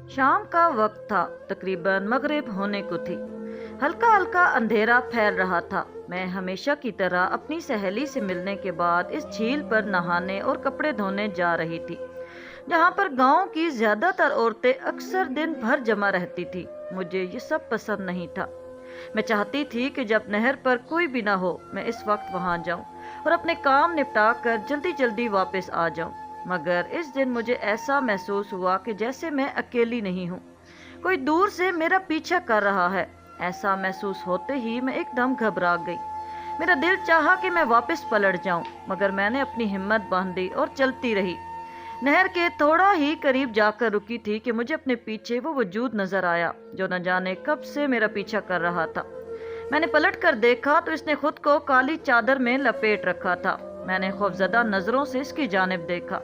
शाम का वक्त था। तकरीबन मगरिब होने को थी। हल्का हल्का अंधेरा फैल रहा था। मैं हमेशा की तरह अपनी सहेली से मिलने के बाद इस झील पर नहाने और कपड़े धोने जा रही थी, जहाँ पर गांव की ज्यादातर औरतें अक्सर दिन भर जमा रहती थी। मुझे ये सब पसंद नहीं था। मैं चाहती थी कि जब नहर पर कोई भी ना हो, मैं इस वक्त वहां जाऊं और अपने काम निपटा कर जल्दी जल्दी वापस आ जाऊं। मगर इस दिन मुझे ऐसा महसूस हुआ कि जैसे मैं अकेली नहीं हूँ, कोई दूर से मेरा पीछा कर रहा है। ऐसा महसूस होते ही मैं एकदम घबरा गई। मेरा दिल चाहा कि मैं वापस पलट जाऊं, मगर मैंने अपनी हिम्मत बांधी और चलती रही। नहर के थोड़ा ही करीब जाकर रुकी थी कि मुझे अपने पीछे वो वजूद नजर आया जो न जाने कब से मेरा पीछा कर रहा था। मैंने पलट कर देखा तो इसने खुद को काली चादर में लपेट रखा था। मैंने खौफजदा नजरों से इसकी जानिब देखा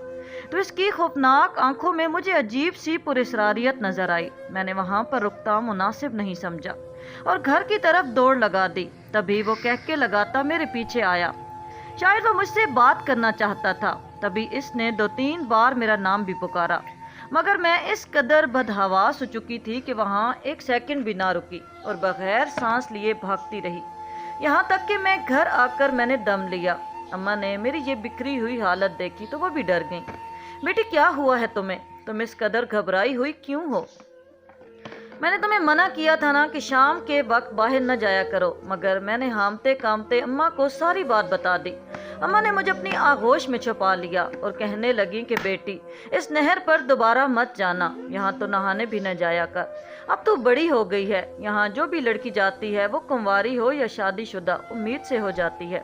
तो इसकी खौफनाक आंखों में मुझे अजीब सी पुरस्रारियत नजर आई। मैंने वहां पर रुकता मुनासिब नहीं समझा और घर की तरफ दौड़ लगा दी। तभी वो कह के लगाता मेरे पीछे आया। शायद वो मुझसे बात करना चाहता था। तभी इसने 2-3 बार मेरा नाम भी पुकारा, मगर मैं इस कदर बदहवास हो चुकी थी कि वहाँ एक सेकंड भी ना रुकी और बगैर सांस लिए भागती रही। यहाँ तक कि मैं घर आकर मैंने दम लिया। अम्मा ने मेरी ये बिखरी हुई हालत देखी तो वो भी डर गई। बेटी, क्या हुआ है तुम्हें? तुम इस कदर घबराई हुई क्यों हो? मैंने तुम्हें मना किया था ना कि शाम के वक्त बाहर न जाया करो, मगर मैंने हामते कामते अम्मा को सारी बात बता दी। अम्मा ने मुझे अपनी आगोश में छुपा लिया और कहने लगी कि बेटी, इस नहर पर दोबारा मत जाना, यहाँ तो नहाने भी न जाया कर। अब तू बड़ी हो गई है, यहाँ जो भी लड़की जाती है वो कुंवारी हो या शादीशुदा उम्मीद से हो जाती है,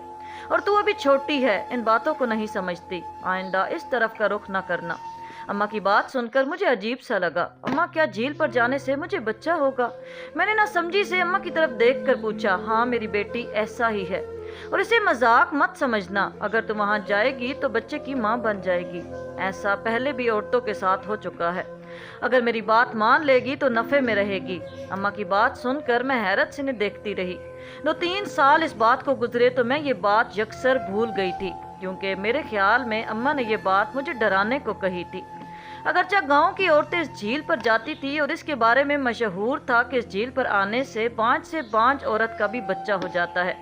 और तू अभी छोटी है, इन बातों को नहीं समझती। आइंदा इस तरफ का रुख न करना। अम्मा की बात सुनकर मुझे अजीब सा लगा। अम्मा, क्या झील पर जाने से मुझे बच्चा होगा? मैंने ना समझी से अम्मा की तरफ देखकर पूछा। हाँ मेरी बेटी, ऐसा ही है, और इसे मजाक मत समझना। अगर तुम वहां जाएगी तो बच्चे की माँ बन जाएगी। ऐसा पहले भी औरतों के साथ हो चुका है। अगर मेरी बात मान लेगी तो नफे में रहेगी। अम्मा की बात सुनकर मैं हैरत से देखती रही। 2-3 साल इस बात को गुजरे तो मैं ये बात यकसर भूल गई थी, क्योंकि मेरे ख्याल में अम्मा ने ये बात मुझे डराने को कही थी। अगरचे गांव की औरतें इस झील पर जाती थी और इसके बारे में मशहूर था कि इस झील पर आने से 5 से 5 औरत का भी बच्चा हो जाता है,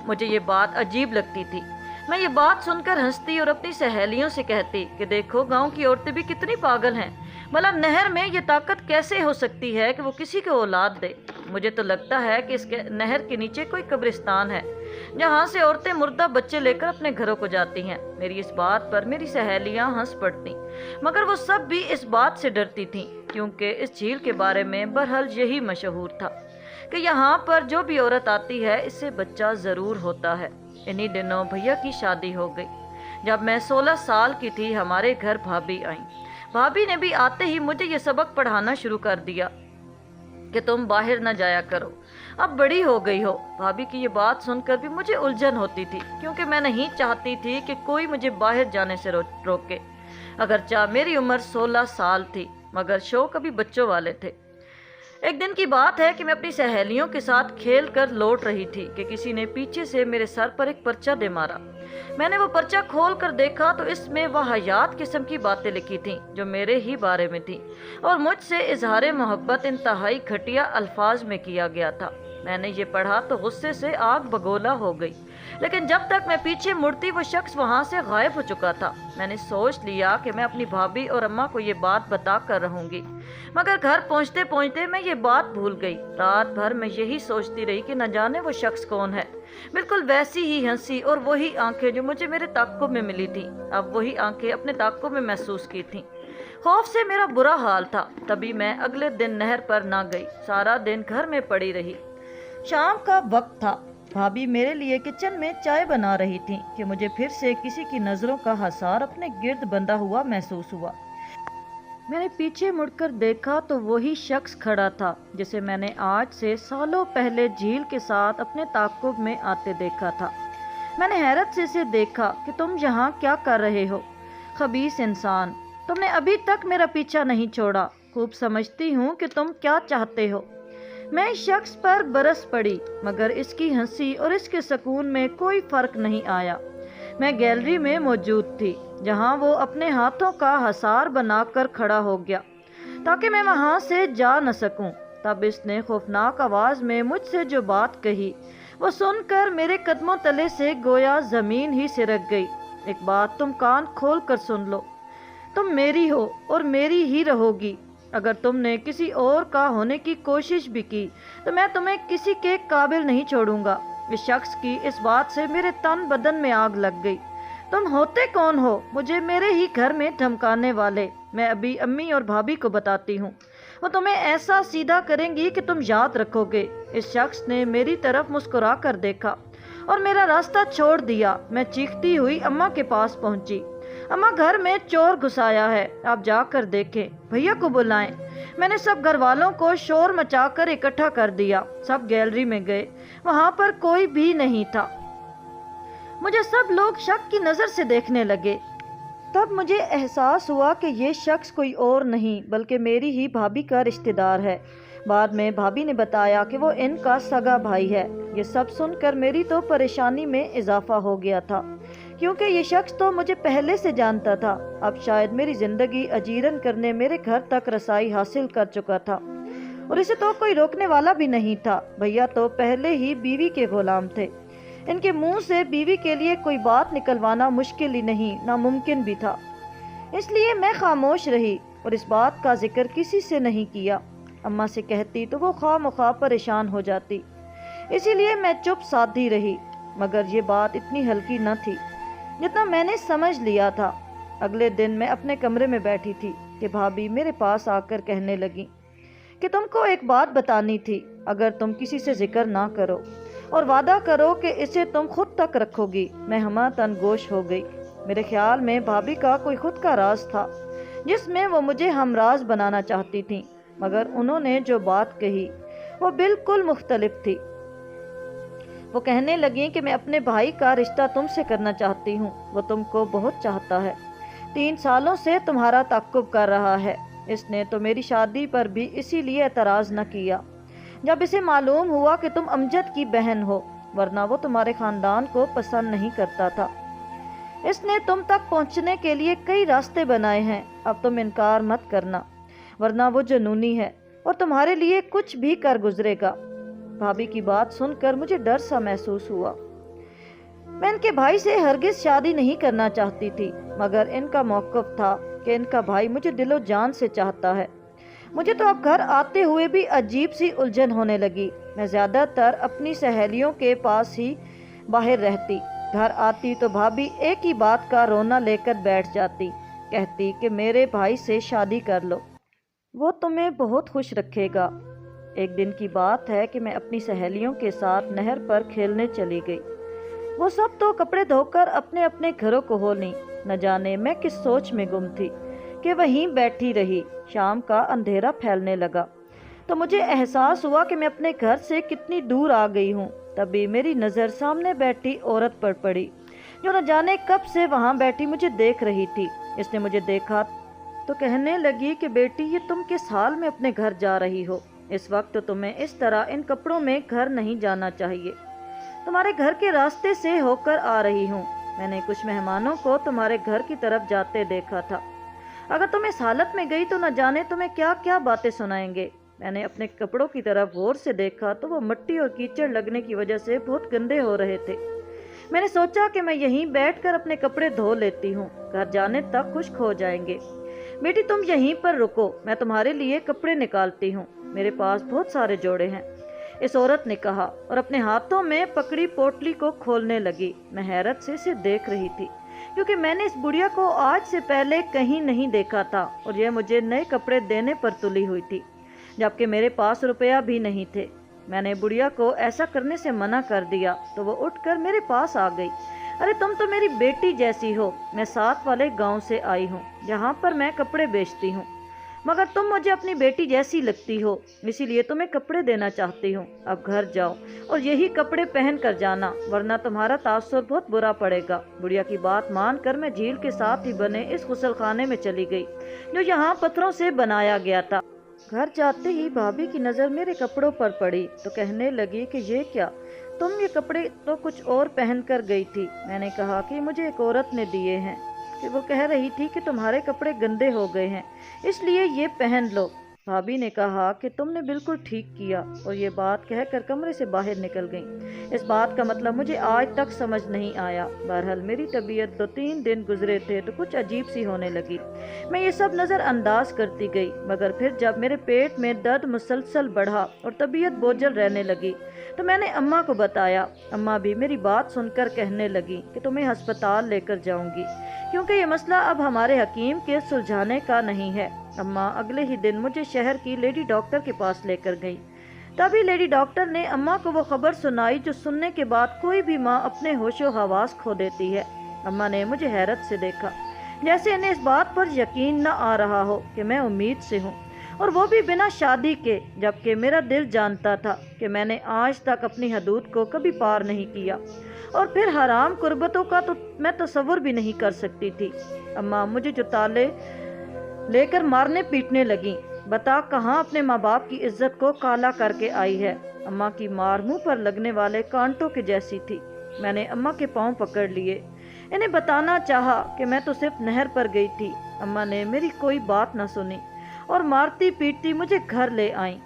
मुझे ये बात अजीब लगती थी। मैं ये बात सुनकर हंसती और अपनी सहेलियों से कहती कि देखो, गांव की औरतें भी कितनी पागल हैं। भला नहर में ये ताकत कैसे हो सकती है कि वो किसी को औलाद दे? मुझे तो लगता है कि इसके नहर के नीचे कोई कब्रिस्तान है, जहाँ से औरतें मुर्दा बच्चे लेकर अपने घरों को जाती हैं। मेरी इस बात पर मेरी सहेलियां हंस पड़ती, मगर वो सब भी इस बात से डरती थीं, क्योंकि इस झील के बारे में बहरहाल यही मशहूर था कि यहाँ पर जो भी औरत आती है इससे बच्चा जरूर होता है। इन्हीं दिनों भैया की शादी हो गई। जब मैं 16 साल की थी, हमारे घर भाभी आई। भाभी ने भी आते ही मुझे ये सबक पढ़ाना शुरू कर दिया कि तुम बाहर न जाया करो, अब बड़ी हो गई हो। भाभी की ये बात सुनकर भी मुझे उलझन होती थी, क्योंकि मैं नहीं चाहती थी कि कोई मुझे बाहर जाने से रोके। अगरचा मेरी उम्र 16 साल थी, मगर शौक अभी बच्चों वाले थे। एक दिन की बात है कि मैं अपनी सहेलियों के साथ खेल कर लौट रही थी कि किसी ने पीछे से मेरे सर पर एक पर्चा दे मारा। मैंने वो पर्चा खोल कर देखा तो इसमें वाहियात किस्म की बातें लिखी थीं जो मेरे ही बारे में थी, और मुझसे इजहार मोहब्बत इंतहाई घटिया अल्फाज में किया गया था। मैंने ये पढ़ा तो गुस्से से आग बगोला हो गई, लेकिन जब तक मैं पीछे मुड़ती वो शख्स वहां से गायब हो चुका था। मैंने सोच लिया कि मैं अपनी भाभी और अम्मा को ये बात बता कर रहूंगी, मगर घर पहुंचते पहुंचते मैं ये बात भूल गई। रात भर मैं यही सोचती रही कि न जाने वो शख्स कौन है। बिल्कुल वैसी ही हंसी और वही आंखें जो मुझे मेरे ताक़ुब में मिली थी, अब वही आंखें अपने ताक़ुब में महसूस की थी। खौफ से मेरा बुरा हाल था। तभी मैं अगले दिन नहर पर ना गई, सारा दिन घर में पड़ी रही। शाम का वक्त था। भाभी मेरे लिए किचन में चाय बना रही थी कि मुझे फिर से किसी की नजरों का हसार अपने गिर्द बंधा हुआ महसूस हुआ। मैंने पीछे मुड़कर देखा तो वही शख्स खड़ा था जिसे मैंने आज से सालों पहले झील के साथ अपने ताक़ुब में आते देखा था। मैंने हैरत से इसे देखा कि तुम यहाँ क्या कर रहे हो खबीस इंसान, तुमने अभी तक मेरा पीछा नहीं छोड़ा। खूब समझती हूँ कि तुम क्या चाहते हो। मैं इस शख्स पर बरस पड़ी, मगर इसकी हंसी और इसके सुकून में कोई फर्क नहीं आया। मैं गैलरी में मौजूद थी, जहां वो अपने हाथों का हसार बनाकर खड़ा हो गया। تاکہ میں وہاں سے جا نہ سکوں۔ تب اس نے خوفناک آواز میں مجھ سے جو بات کہی وہ سن کر میرے قدموں تلے سے گویا زمین ہی سرک گئی۔ ایک بات تم کان کھول کر سن لو، تم میری ہو اور میری ہی رہو گی۔ اگر تم نے کسی اور کا ہونے کی کوشش بھی کی تو میں تمہیں کسی کے قابل نہیں چھوڑوں گا۔ اس شخص کی اس بات سے میرے تن بدن میں آگ لگ گئی۔ تم ہوتے کون ہو مجھے میرے ہی گھر میں دھمکانے والے؟ میں ابھی امی اور بھابھی کو بتاتی ہوں، وہ تمہیں ایسا سیدھا کریں گی کہ تم یاد رکھو گے۔ اس شخص نے میری طرف مسکرا کر دیکھا اور میرا راستہ چھوڑ دیا۔ میں چیختی ہوئی اماں کے پاس پہنچی۔ اماں، گھر میں چور گھسایا ہے، آپ جا کر دیکھیں، بھیا کو بلائیں۔ میں نے سب گھر والوں کو شور مچا کر اکٹھا کر دیا۔ سب گیلری میں گئے، وہاں پر کوئی بھی نہیں تھا۔ مجھے سب لوگ شک کی نظر سے دیکھنے لگے۔ تب مجھے احساس ہوا کہ یہ شخص کوئی اور نہیں بلکہ میری ہی بھابھی کا رشتہ دار ہے۔ بعد میں بھابھی نے بتایا کہ وہ ان کا سگا بھائی ہے۔ یہ سب سن کر میری تو پریشانی میں اضافہ ہو گیا تھا، کیونکہ یہ شخص تو مجھے پہلے سے جانتا تھا۔ اب شاید میری زندگی اجیرن کرنے میرے گھر تک رسائی حاصل کر چکا تھا، اور اسے تو کوئی روکنے والا بھی نہیں تھا۔ بھیا تو پہلے ہی بیوی کے غلام تھے، ان کے منہ سے بیوی کے لیے کوئی بات نکلوانا مشکل ہی نہیں، ناممکن بھی تھا۔ اس لیے میں خاموش رہی اور اس بات کا ذکر کسی سے نہیں کیا۔ اماں سے کہتی تو وہ خواہ مخواہ پریشان ہو جاتی، اسی لیے میں چپ سادھی رہی۔ مگر یہ بات اتنی ہلکی نہ تھی جتنا میں نے سمجھ لیا تھا۔ اگلے دن میں اپنے کمرے میں بیٹھی تھی کہ بھابھی میرے پاس آ کر کہنے لگی کہ تم کو ایک بات بتانی تھی، اگر تم کسی سے ذکر نہ کرو اور وعدہ کرو کہ اسے تم خود تک رکھو گی۔ میں ہمہ تن گوش ہو گئی۔ میرے خیال میں بھابھی کا کوئی خود کا راز تھا جس میں وہ مجھے ہمراز بنانا چاہتی تھیں، مگر انہوں نے جو بات کہی وہ بالکل مختلف تھی۔ وہ کہنے لگیں کہ میں اپنے بھائی کا رشتہ تم سے کرنا چاہتی ہوں، وہ تم کو بہت چاہتا ہے، 3 سالوں سے تمہارا تعقب کر رہا ہے۔ اس نے تو میری شادی پر بھی اسی لیے اعتراض نہ کیا جب اسے معلوم ہوا کہ تم امجد کی بہن ہو، ورنہ وہ تمہارے خاندان کو پسند نہیں کرتا تھا۔ اس نے تم تک پہنچنے کے لیے کئی راستے بنائے ہیں۔ اب تم انکار مت کرنا، ورنہ وہ جنونی ہے اور تمہارے لیے کچھ بھی کر گزرے گا۔ بھابھی کی بات سن کر مجھے ڈر سا محسوس ہوا۔ میں ان کے بھائی سے ہرگز شادی نہیں کرنا چاہتی تھی، مگر ان کا موقف تھا کہ ان کا بھائی مجھے دل و جان سے چاہتا ہے۔ مجھے تو اب گھر آتے ہوئے بھی عجیب سی الجھن ہونے لگی۔ میں زیادہ تر اپنی سہیلیوں کے پاس ہی باہر رہتی۔ گھر آتی تو بھابھی ایک ہی بات کا رونا لے کر بیٹھ جاتی، کہتی کہ میرے بھائی سے شادی کر لو، وہ تمہیں بہت خوش رکھے گا۔ ایک دن کی بات ہے کہ میں اپنی سہیلیوں کے ساتھ نہر پر کھیلنے چلی گئی۔ وہ سب تو کپڑے دھو کر اپنے اپنے گھروں کو ہو لیں۔ نہ جانے میں کس سوچ میں گم تھی کہ وہیں بیٹھی رہی۔ شام کا اندھیرا پھیلنے لگا تو مجھے احساس ہوا کہ میں اپنے گھر سے کتنی دور آ گئی ہوں۔ تبھی میری نظر سامنے بیٹھی عورت پر پڑی جو نہ جانے کب سے وہاں بیٹھی مجھے دیکھ رہی تھی۔ اس نے مجھے دیکھا تو کہنے لگی کہ بیٹی، یہ تم کس حال میں اپنے گھر جا رہی ہو؟ اس وقت تمہیں اس طرح ان کپڑوں میں گھر نہیں جانا چاہیے۔ تمہارے گھر کے راستے سے ہو کر آ رہی ہوں۔ میں نے کچھ مہمانوں کو تمہارے گھر کی طرف جاتے دیکھا تھا۔ اگر تم اس حالت میں گئی تو نہ جانے تمہیں کیا کیا باتیں سنائیں گے۔ میں نے اپنے کپڑوں کی طرف غور سے دیکھا تو وہ مٹی اور کیچڑ لگنے کی وجہ سے بہت گندے ہو رہے تھے۔ میں نے سوچا کہ میں یہیں بیٹھ کر اپنے کپڑے دھو لیتی ہوں، گھر جانے تک خشک ہو جائیں گے۔ بیٹی تم یہیں پر رکو، میں تمہارے لیے کپڑے نکالتی ہوں، میرے پاس بہت سارے جوڑے ہیں، اس عورت نے کہا اور اپنے ہاتھوں میں پکڑی پوٹلی کو کھولنے لگی۔ میں حیرت سے اسے دیکھ رہی تھی کیونکہ میں نے اس بڑھیا کو آج سے پہلے کہیں نہیں دیکھا تھا اور یہ مجھے نئے کپڑے دینے پر تلی ہوئی تھی، جبکہ میرے پاس روپیہ بھی نہیں تھے۔ میں نے بڑھیا کو ایسا کرنے سے منع کر دیا تو وہ اٹھ کر میرے پاس آ گئی۔ ارے تم تو میری بیٹی جیسی ہو، میں ساتھ والے گاؤں سے آئی ہوں جہاں پر میں کپڑے بیچتی ہوں، مگر تم مجھے اپنی بیٹی جیسی لگتی ہو، اسی لیے تمہیں کپڑے دینا چاہتی ہوں۔ اب گھر جاؤ اور یہی کپڑے پہن کر جانا، ورنہ تمہارا تاثر بہت برا پڑے گا۔ بڑھیا کی بات مان کر میں جھیل کے ساتھ ہی بنے اس غسل خانے میں چلی گئی جو یہاں پتھروں سے بنایا گیا تھا۔ گھر جاتے ہی بھابھی کی نظر میرے کپڑوں پر پڑی تو کہنے لگی کہ یہ کیا، تم یہ کپڑے تو کچھ اور پہن کر گئی تھی۔ میں نے کہا کہ مجھے ایک عورت نے دیے ہیں۔ कि वो कह रही थी कि तुम्हारे कपड़े गंदे हो गए हैं, इसलिए ये पहन लो। भाभी ने कहा कि तुमने बिल्कुल ठीक किया, और ये बात कहकर कमरे से बाहर निकल गईं। इस बात का मतलब मुझे आज तक समझ नहीं आया। बहरहाल मेरी तबीयत 2-3 दिन गुजरे थे तो कुछ अजीब सी होने लगी। मैं ये सब नज़रअंदाज करती गई, मगर फिर जब मेरे पेट में दर्द मुसलसल बढ़ा और तबीयत बोझल रहने लगी तो मैंने अम्मा को बताया। अम्मा भी मेरी बात सुनकर कहने लगी कि तुम्हें अस्पताल लेकर जाऊंगी, क्योंकि ये मसला अब हमारे हकीम के सुलझाने का नहीं है। अम्मा अगले ही दिन मुझे शहर की लेडी डॉक्टर के पास लेकर गई। तभी लेडी डॉक्टर ने अम्मा को वो खबर सुनाई जो सुनने के बाद कोई भी माँ अपने होशो हवास खो देती है। अम्मा ने मुझे हैरत से देखा, जैसे इन्हें इस बात पर यकीन न आ रहा हो कि मैं उम्मीद से हूँ, और वो भी बिना शादी के, जबकि मेरा दिल जानता था कि मैंने आज तक अपनी हदूद को कभी पार नहीं किया, और फिर हराम कुर्बतों का तो मैं तसव्वुर भी नहीं कर सकती थी। अम्मा मुझे जुताले लेकर मारने पीटने लगी। बता कहाँ अपने माँ बाप की इज्जत को काला करके आई है। अम्मा की मार मुंह पर लगने वाले कांटों के जैसी थी। मैंने अम्मा के पांव पकड़ लिए। इन्हें बताना चाहा कि मैं तो सिर्फ नहर पर गई थी। अम्मा ने मेरी कोई बात न सुनी और मारती पीटती मुझे घर ले आई।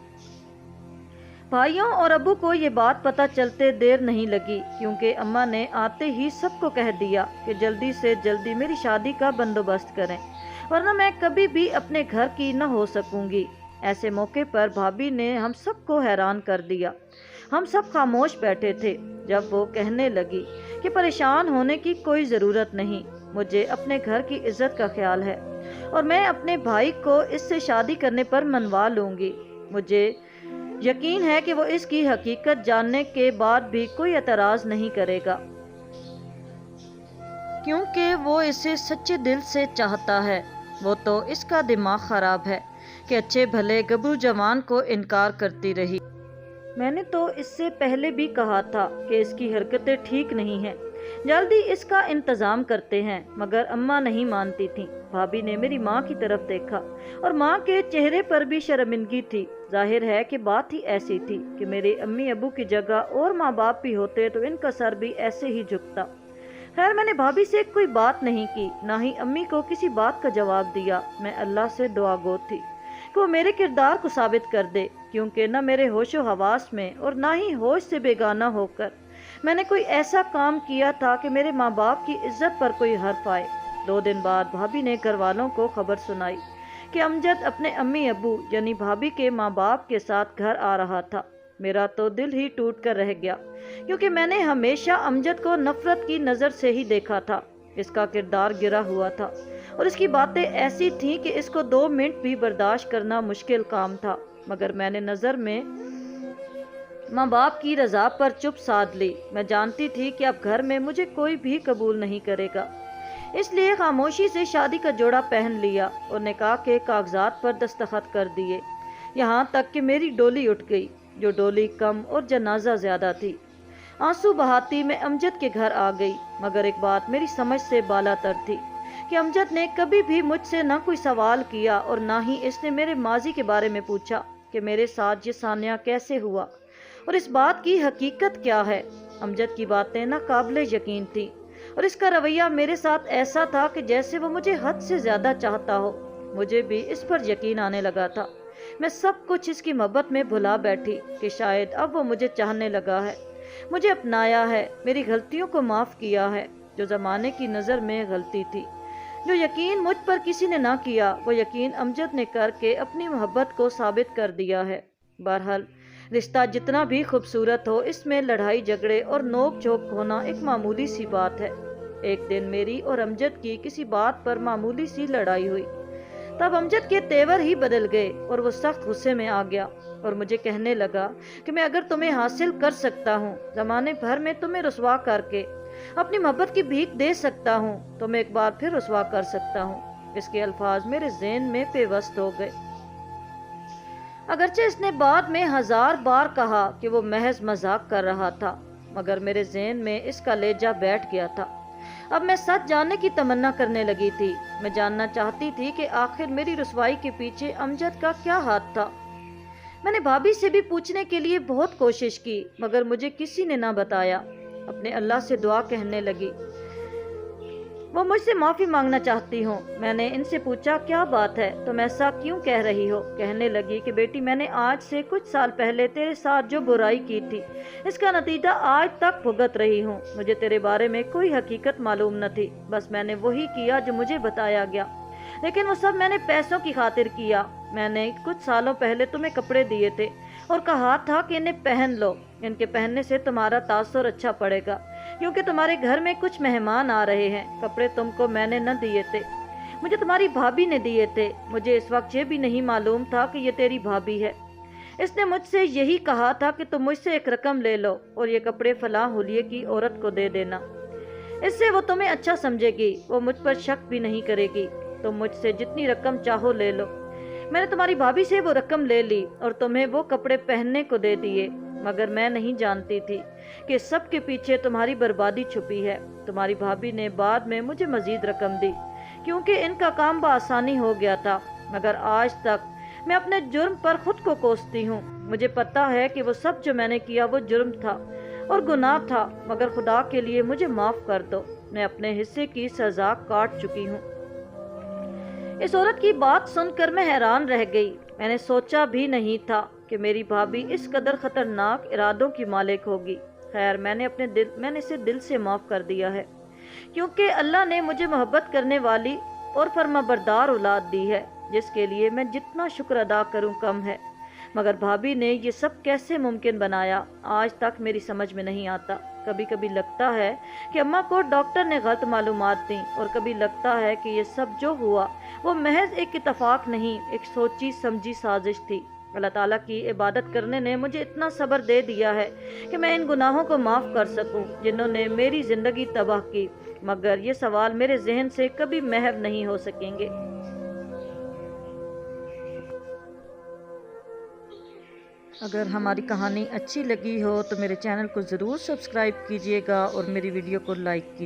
भाइयों और अब्बू को ये बात पता चलते देर नहीं लगी, क्योंकि अम्मा ने आते ही सबको कह दिया कि जल्दी से जल्दी मेरी शादी का बंदोबस्त करें, वरना मैं कभी भी अपने घर की न हो सकूंगी। ऐसे मौके पर भाभी ने हम सबको हैरान कर दिया। हम सब खामोश बैठे थे जब वो कहने लगी कि परेशान होने की कोई ज़रूरत नहीं, मुझे अपने घर की इज्जत का ख्याल है और मैं अपने भाई को इससे शादी करने पर मनवा लूँगी। मुझे यकीन है कि वो इसकी हकीकत जानने के बाद भी कोई एतराज़ नहीं करेगा, क्योंकि वो इसे सच्चे दिल से चाहता है। वो तो इसका दिमाग ख़राब है कि अच्छे भले गबरू जवान को इनकार करती रही। मैंने तो इससे पहले भी कहा था कि इसकी हरकतें ठीक नहीं हैं, जल्दी इसका इंतज़ाम करते हैं, मगर अम्मा नहीं मानती थीं। भाभी ने मेरी माँ की तरफ देखा और माँ के चेहरे पर भी शर्मिंदगी थी। जाहिर है कि बात ही ऐसी थी कि मेरे अम्मी अबू की जगह और माँ बाप भी होते तो इनका सर भी ऐसे ही झुकता। खैर मैंने भाभी से कोई बात नहीं की, ना ही अम्मी को किसी बात का जवाब दिया। मैं अल्लाह से दुआ गो थी कि वो मेरे किरदार को साबित कर दे, क्योंकि न मेरे होशो हवास में और ना ही होश से बेगाना होकर मैंने कोई ऐसा काम किया था कि मेरे माँ बाप की इज्जत पर कोई हर्फ आए। 2 दिन बाद भाभी ने घर वालों को खबर सुनाई कि अमजद अपने अम्मी अबू यानी भाभी के माँ बाप के साथ घर आ रहा था। मेरा तो दिल ही टूट कर रह गया, क्योंकि मैंने हमेशा अमजद को नफरत की नज़र से ही देखा था। इसका किरदार गिरा हुआ था और इसकी बातें ऐसी थीं कि इसको 2 मिनट भी बर्दाश्त करना मुश्किल काम था, मगर मैंने नज़र में माँ बाप की रज़ा पर चुप साध ली। मैं जानती थी कि अब घर में मुझे कोई भी कबूल नहीं करेगा, इसलिए खामोशी से शादी का जोड़ा पहन लिया और निकाह के कागजात पर दस्तखत कर दिए। यहाँ तक कि मेरी डोली उठ गई, जो डोली कम और जनाजा ज़्यादा थी। आंसू बहाती मैं अमजद के घर आ गई, मगर एक बात मेरी समझ से बालातर थी कि अमजद ने कभी भी मुझसे न कोई सवाल किया और ना ही इसने मेरे माजी के बारे में पूछा कि मेरे साथ ये सान्या कैसे हुआ और इस बात की हकीकत क्या है। अमजद की बातें नाकाबिले यकीन थी और इसका रवैया मेरे साथ ऐसा था कि जैसे वो मुझे हद से ज़्यादा चाहता हो। मुझे भी इस पर यकीन आने लगा था। मैं सब कुछ इसकी मोहब्बत में भुला बैठी कि शायद अब वो मुझे चाहने लगा है, मुझे अपनाया है, मेरी गलतियों को माफ़ किया है जो ज़माने की नज़र में गलती थी। जो यकीन मुझ पर किसी ने ना किया, वो यकीन अमजद ने करके अपनी मोहब्बत को साबित कर दिया है। बहरहाल रिश्ता जितना भी खूबसूरत हो, इसमें लड़ाई झगड़े और नोक झोंक होना एक मामूली सी बात है। एक दिन मेरी और अमजद की किसी बात पर मामूली सी लड़ाई हुई। तब अमजद के तेवर ही बदल गए और वो सख्त गुस्से में आ गया और मुझे कहने लगा कि मैं अगर तुम्हें हासिल कर सकता हूँ, ज़माने भर में तुम्हें रुसवा करके अपनी मोहब्बत की भीख दे सकता हूँ, तो मैं एक बार फिर रुसवा कर सकता हूँ। इसके अल्फाज मेरे ज़हन में पेवस्त हो गए। अगरचे इसने बाद में 1000 बार कहा कि वो महज मजाक कर रहा था, मगर मेरे ज़हन में इसका लेजा बैठ गया था। अब मैं सच जानने की तमन्ना करने लगी थी। मैं जानना चाहती थी कि आखिर मेरी रुसवाई के पीछे अमजद का क्या हाथ था। मैंने भाभी से भी पूछने के लिए बहुत कोशिश की, मगर मुझे किसी ने ना बताया। अपने अल्लाह से दुआ कहने लगी। वो मुझसे माफ़ी मांगना चाहती हूँ। मैंने इनसे पूछा क्या बात है, तुम ऐसा क्यों कह रही हो? कहने लगी कि बेटी मैंने आज से कुछ साल पहले तेरे साथ जो बुराई की थी इसका नतीजा आज तक भुगत रही हूँ। मुझे तेरे बारे में कोई हकीकत मालूम न थी, बस मैंने वही किया जो मुझे बताया गया, लेकिन वो सब मैंने पैसों की खातिर किया। मैंने कुछ सालों पहले तुम्हें कपड़े दिए थे और कहा था कि इन्हें पहन लो, इनके पहनने से तुम्हारा तासुर अच्छा पड़ेगा क्योंकि तुम्हारे घर में कुछ मेहमान आ रहे हैं। कपड़े तुमको मैंने न दिए थे, मुझे तुम्हारी भाभी ने दिए थे। मुझे इस वक्त ये भी नहीं मालूम था कि ये तेरी भाभी है। इसने मुझसे यही कहा था कि तुम मुझसे एक रकम ले लो और ये कपड़े फलां हुलिये की औरत को दे देना, इससे वो तुम्हें अच्छा समझेगी, वो मुझ पर शक भी नहीं करेगी। तुम मुझसे जितनी रकम चाहो ले लो। मैंने तुम्हारी भाभी से वो रकम ले ली और तुम्हें वो कपड़े पहनने को दे दिए, मगर मैं नहीं जानती थी कि सब के पीछे तुम्हारी बर्बादी छुपी है। तुम्हारी भाभी ने बाद में मुझे मजीद रकम दी क्योंकि इनका काम बआसानी हो गया था, मगर आज तक मैं अपने जुर्म पर खुद को कोसती हूँ। मुझे पता है कि वो सब जो मैंने किया वो जुर्म था और गुनाह था, मगर खुदा के लिए मुझे माफ़ कर दो, मैं अपने हिस्से की सज़ा काट चुकी हूँ। इस औरत की बात सुनकर मैं हैरान रह गई। मैंने सोचा भी नहीं था कि मेरी भाभी इस कदर खतरनाक इरादों की मालिक होगी। खैर मैंने इसे दिल से माफ़ कर दिया है क्योंकि अल्लाह ने मुझे मोहब्बत करने वाली और फर्माबरदार औलाद दी है, जिसके लिए मैं जितना शुक्र अदा करूं कम है। मगर भाभी ने ये सब कैसे मुमकिन बनाया, आज तक मेरी समझ में नहीं आता। कभी कभी लगता है कि अम्मा को डॉक्टर ने गलत मालूमात दी और कभी लगता है कि ये सब जो हुआ वो महज एक इत्तफाक नहीं, एक सोची समझी साजिश थी। अल्लाह ताला की इबादत करने ने मुझे इतना सब्र दे दिया है कि मैं इन गुनाहों को माफ़ कर सकूं जिन्होंने मेरी ज़िंदगी तबाह की, मगर ये सवाल मेरे जहन से कभी महव नहीं हो सकेंगे। अगर हमारी कहानी अच्छी लगी हो तो मेरे चैनल को ज़रूर सब्सक्राइब कीजिएगा और मेरी वीडियो को लाइक कीजिए।